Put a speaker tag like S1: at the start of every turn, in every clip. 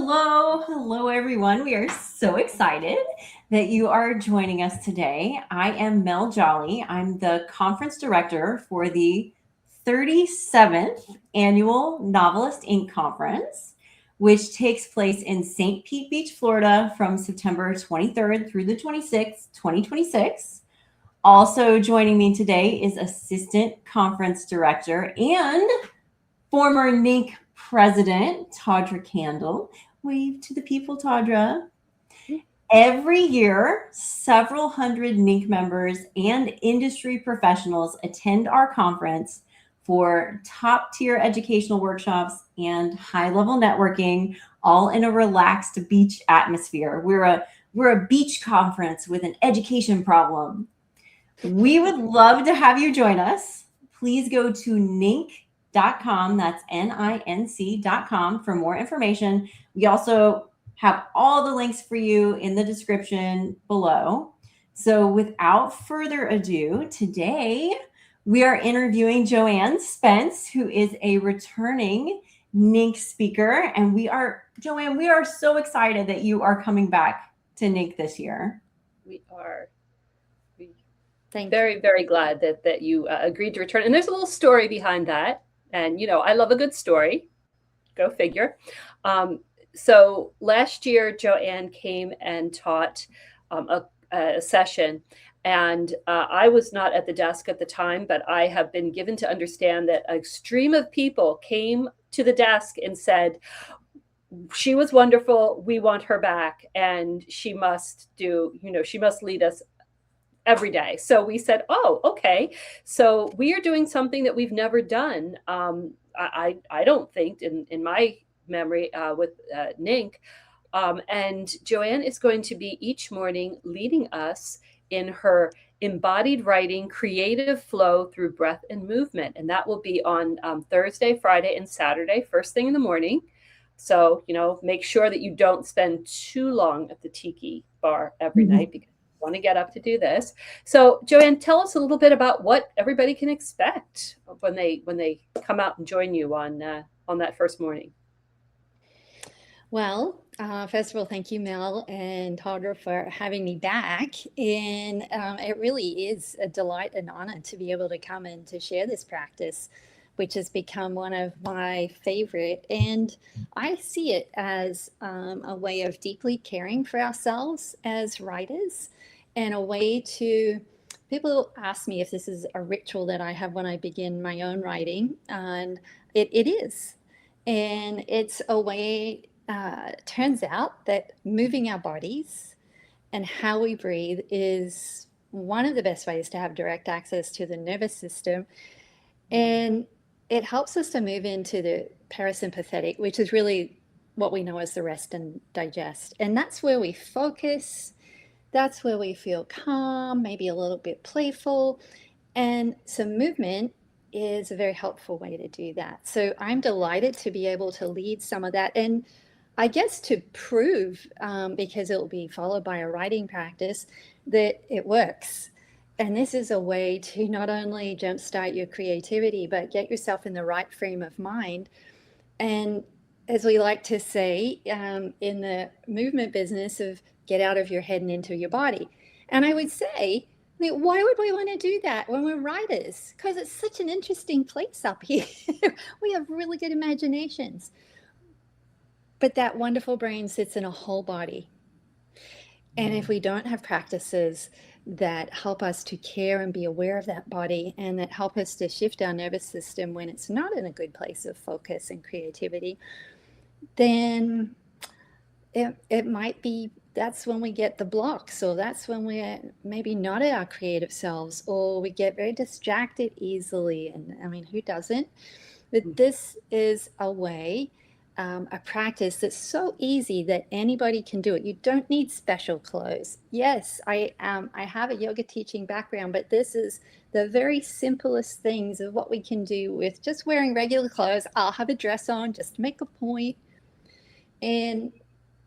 S1: Hello, everyone. We are so excited that you are joining us today. I am Mel Jolly. I'm the conference director for the 37th Annual Novelist Inc. Conference, which takes place in St. Pete Beach, Florida from September 23rd through the 26th, 2026. Also joining me today is Assistant Conference Director and former NINC President Tawdra Kandle. Wave to the people, Tawdra. Every year, several hundred NINC members and industry professionals attend our conference for top tier educational workshops and high level networking, all in a relaxed beach atmosphere. We're a beach conference with an education problem. We would love to have you join us. Please go to NINC.com. That's NINC.com for more information. We also have all the links for you in the description below. So without further ado, today we are interviewing Joanne Spence, who is a returning NINC speaker. And Joanne, we are so excited that you are coming back to NINC this year.
S2: We are very glad that you agreed to return. And there's a little story behind that. And, I love a good story. Go figure. So last year, Joanne came and taught a session. And I was not at the desk at the time, but I have been given to understand that a stream of people came to the desk and said, she was wonderful. We want her back. And she must lead us every day. So we said, oh, okay. So we are doing something that we've never done. I don't think in my memory with NINC. And Joanne is going to be each morning leading us in her embodied writing, creative flow through breath and movement. And that will be on Thursday, Friday, and Saturday, first thing in the morning. So, make sure that you don't spend too long at the tiki bar every night because want to get up to do this. So Joanne, tell us a little bit about what everybody can expect when they come out and join you on that first morning.
S3: Well, first of all, thank you, Mel and Tawdra, for having me back. And it really is a delight and honor to be able to come and to share this practice, which has become one of my favorite. And I see it as a way of deeply caring for ourselves as writers, and a way to, people ask me if this is a ritual that I have when I begin my own writing, and it is. And it's a way, turns out that moving our bodies and how we breathe is one of the best ways to have direct access to the nervous system. And it helps us to move into the parasympathetic, which is really what we know as the rest and digest. And that's where we focus. That's where we feel calm, maybe a little bit playful. And some movement is a very helpful way to do that. So I'm delighted to be able to lead some of that. And I guess to prove, because it will be followed by a writing practice, that it works. And this is a way to not only jumpstart your creativity, but get yourself in the right frame of mind. And as we like to say in the movement business, of get out of your head and into your body. And I would say, why would we want to do that when we're writers? Because it's such an interesting place up here. We have really good imaginations. But that wonderful brain sits in a whole body. And if we don't have practices that help us to care and be aware of that body, and that help us to shift our nervous system when it's not in a good place of focus and creativity, then it might be that's when we get the blocks, or that's when we're maybe not at our creative selves, or we get very distracted easily. And I mean, who doesn't? But this is a way, a practice that's so easy that anybody can do it. You don't need special clothes. Yes, I have a yoga teaching background, but this is the very simplest things of what we can do with just wearing regular clothes. I'll have a dress on just to make a point. And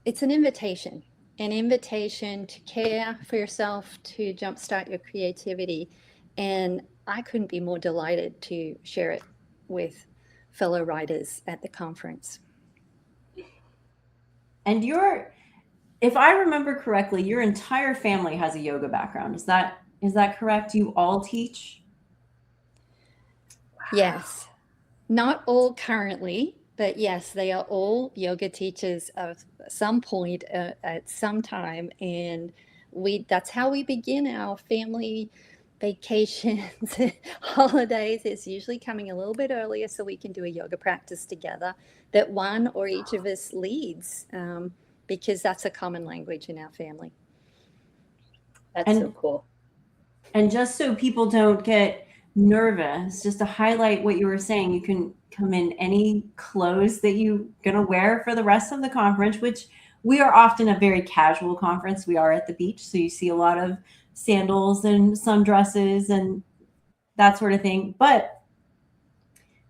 S3: it's an invitation to care for yourself, to jumpstart your creativity. And I couldn't be more delighted to share it with fellow writers at the conference.
S1: And if I remember correctly, your entire family has a yoga background. Is that correct? You all teach?
S3: Yes. Not all currently, but yes, they are all yoga teachers of some point at some time. And that's how we begin our family vacations, holidays. It's usually coming a little bit earlier so we can do a yoga practice together that one or each of us leads, because that's a common language in our family.
S2: That's so cool.
S1: And just so people don't get nervous, just to highlight what you were saying, you can come in any clothes that you're going to wear for the rest of the conference, which we are often a very casual conference. We are at the beach, so you see a lot of sandals and sundresses and that sort of thing. But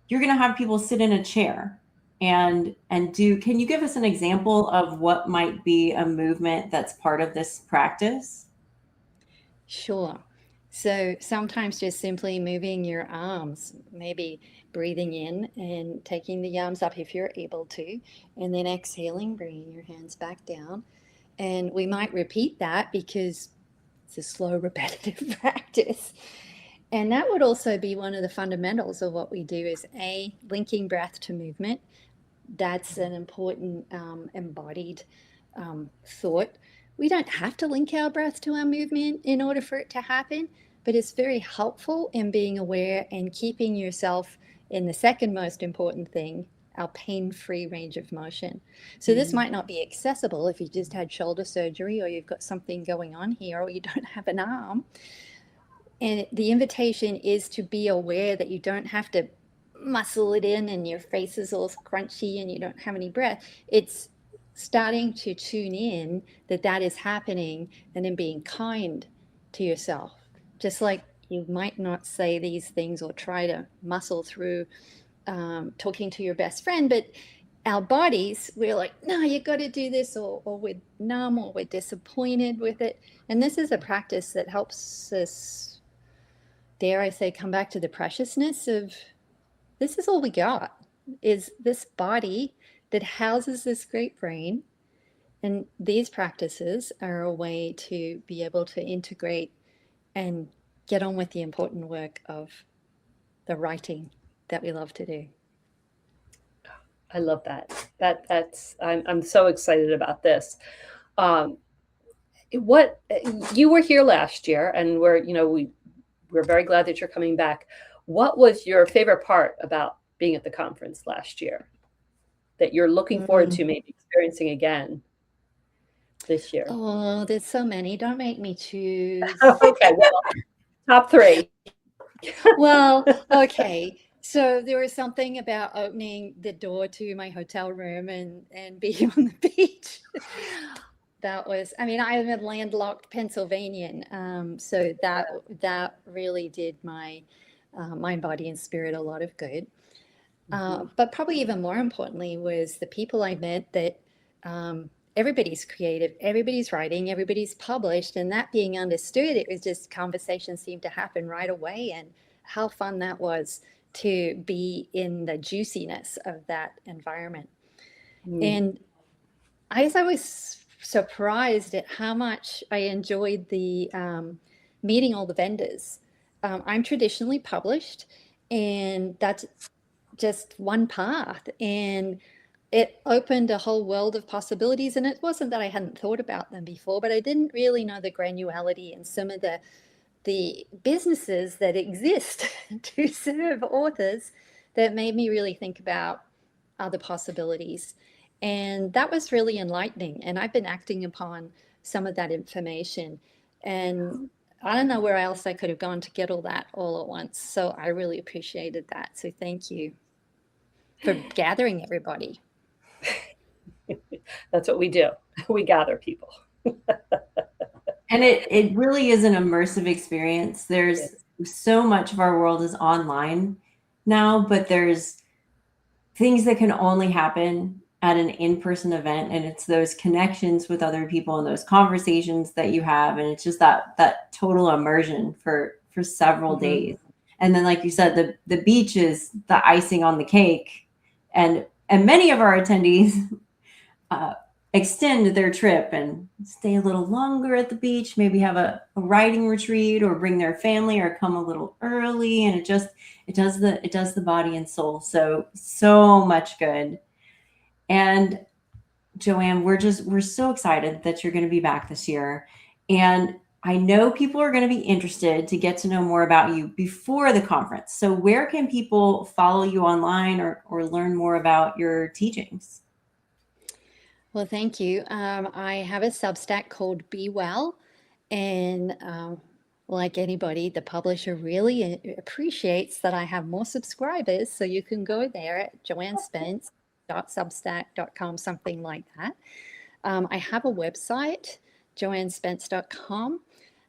S1: you're going to have people sit in a chair and do. Can you give us an example of what might be a movement that's part of this practice?
S3: Sure. So sometimes just simply moving your arms, maybe breathing in and taking the arms up if you're able to, and then exhaling, bringing your hands back down. And we might repeat that because it's a slow, repetitive practice. And that would also be one of the fundamentals of what we do is linking breath to movement. That's an important embodied thought. We don't have to link our breath to our movement in order for it to happen, but it's very helpful in being aware and keeping yourself in the second most important thing, our pain-free range of motion. So this might not be accessible if you just had shoulder surgery or you've got something going on here or you don't have an arm. And the invitation is to be aware that you don't have to muscle it in and your face is all crunchy and you don't have any breath. It's starting to tune in that is happening and then being kind to yourself. Just like you might not say these things or try to muscle through talking to your best friend, but our bodies, we're like, no, you got to do this, or we're numb or we're disappointed with it. And this is a practice that helps us, dare I say, come back to the preciousness of this is all we got, is this body that houses this great brain. And these practices are a way to be able to integrate and get on with the important work of the writing that we love to do.
S2: I love that. I'm so excited about this. What you were here last year, and we're very glad that you're coming back. What was your favorite part about being at the conference last year that you're looking forward to maybe experiencing again this year?
S3: Oh, there's so many. Don't make me choose.
S2: Okay, well, top 3.
S3: Well, okay. So there was something about opening the door to my hotel room and being on the beach. That was, I mean, I'm a landlocked Pennsylvanian, so that really did my mind, body, and spirit a lot of good. But probably even more importantly was the people I met that everybody's creative, everybody's writing, everybody's published, and that being understood, it was just conversations seemed to happen right away, and how fun that was to be in the juiciness of that environment. And I was surprised at how much I enjoyed the meeting all the vendors. I'm traditionally published, and that's just one path, and it opened a whole world of possibilities. And it wasn't that I hadn't thought about them before, but I didn't really know the granularity and some of the businesses that exist to serve authors that made me really think about other possibilities. And that was really enlightening. And I've been acting upon some of that information. And I don't know where else I could have gone to get all that all at once. So I really appreciated that. So thank you for gathering everybody.
S2: That's what we do. We gather people.
S1: And it really is an immersive experience. There's so much of our world is online now, but there's things that can only happen at an in-person event, and it's those connections with other people and those conversations that you have, and it's just that total immersion for several days. And then, like you said, the beach is the icing on the cake, and many of our attendees extend their trip and stay a little longer at the beach, maybe have a writing retreat, or bring their family, or come a little early. And it does the body and soul so much good. And Joanne, we're so excited that you're going to be back this year. And I know people are going to be interested to get to know more about you before the conference. So where can people follow you online or learn more about your teachings?
S3: Well, thank you. I have a Substack called Be Well, and like anybody, the publisher really appreciates that I have more subscribers. So you can go there at joannespence.substack.com, something like that. I have a website, joannespence.com.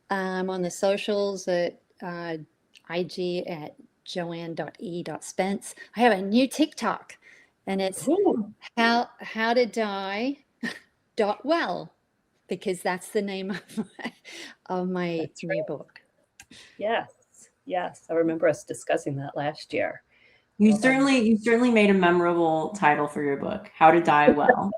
S3: On the socials at IG at joanne.e.spence. I have a new TikTok, and it's how to die .well, because that's the name of my new book.
S2: Yes. I remember us discussing that last year.
S1: You certainly made a memorable title for your book, How to Die Well.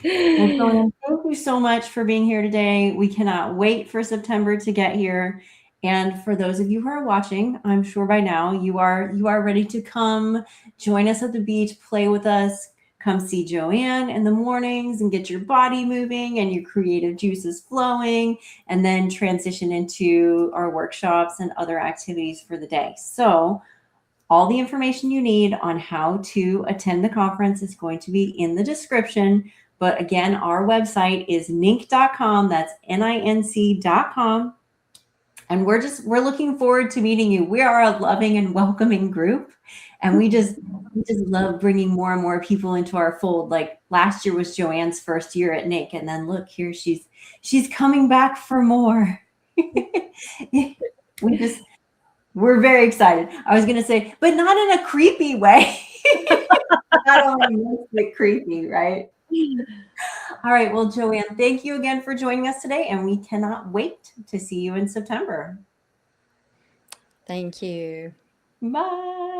S1: Well, Joanne, thank you so much for being here today. We cannot wait for September to get here. And for those of you who are watching, I'm sure by now you are ready to come join us at the beach, play with us, come see Joanne in the mornings and get your body moving and your creative juices flowing, and then transition into our workshops and other activities for the day. So all the information you need on how to attend the conference is going to be in the description. But again, our website is NINC.com. That's NINC.com. And we're looking forward to meeting you. We are a loving and welcoming group. And we just love bringing more and more people into our fold. Like last year was Joanne's first year at NINC. And then look here, she's coming back for more. We're very excited. I was going to say, but not in a creepy way. Not only makes it creepy, right? All right. Well, Joanne, thank you again for joining us today, and we cannot wait to see you in September.
S3: Thank you.
S1: Bye.